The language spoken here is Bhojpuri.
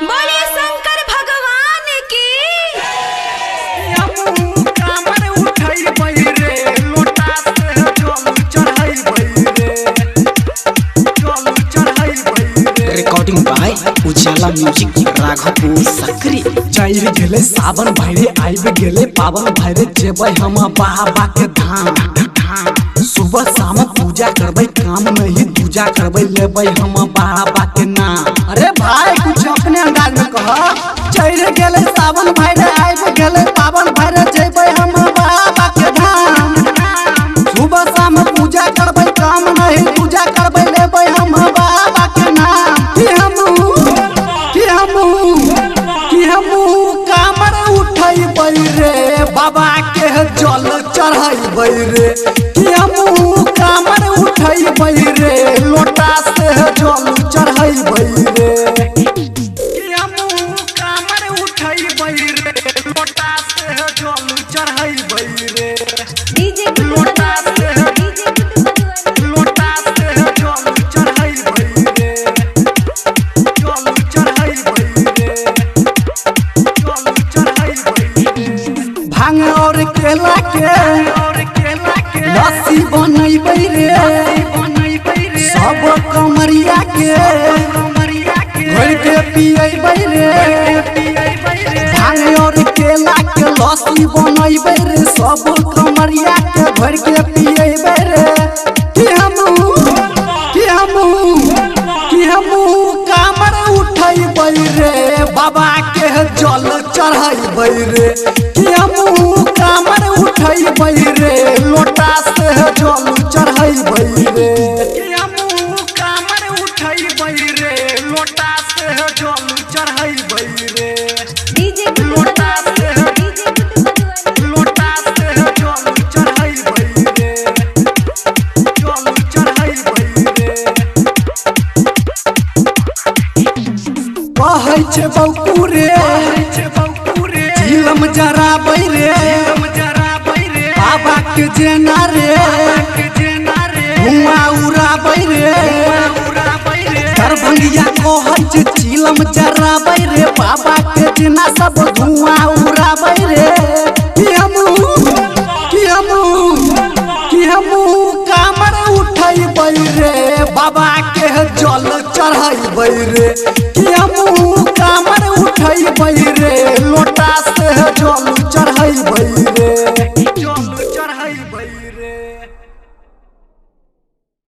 बोलिए शंकर भगवान की। कामर उठाई रे लोटा से जल चढ़ाई रे जल चढ़ाई रे। रिकॉर्डिंग बाय उजाला म्यूजिक राघवपुर सकरी। जाइर गेले सावन भैरे आइब गेले पावन भैरे जेबै हम बाबा के धाम। सुबह शाम पूजा करबै काम नहीं दूजा करबै लेबै हम बाबा के नाम। अरे भाई कुछ अपने अंदाज में कह। जाइर गेले सावन भैरे आइब गेले पावन भैरे जेबै हम बाबा के धाम। सुबह शाम पूजा करबै काम नहीं दूजा करबै लेबै हम बाबा के नाम। कि हमू कामर उठैबै रे बाबा के जल चढ़ैबै रे। कि हमू कामर उठैबै रे लोटा से जल चढ़ैबै रे। कि हमू कामर उठैबै रे लोटा से जल चढ़ैबै रे। लोटा से लोटा से जल चढ़ैबै रे जल चढ़ैबै रे जल चढ़ैबै रे। भांग और केला के लस्सी बनैबै रे सब कमरिया के भर के पियैबै रे। भांग और केला के लस्सी बनैबै रे सब कमरिया के भर के पियैबै रे। कि हमू कामर उठैबै रे बाबा के जल चढ़ैबै रे। कि हमू कामर उठैबै रे लोटा से जल चढ़ैबै रे। कि हमू कामर उठैबै रे लोटा से जल चढ़ैबै रे। लोटा से लोटा से जल चढ़ैबै रे जल चढ़ैबै रे। कहै छै बौकू रे झिलम जराबै रे बाबा के जेना रे धुआं उड़ाबै रे। दरभंगिया कहै छै झिलम जराबै रे बाबा के जेना सब धुआं उड़ाबै रे। कि हमू कामर उठैबै रे बाबा के जल चढ़ैबै रे।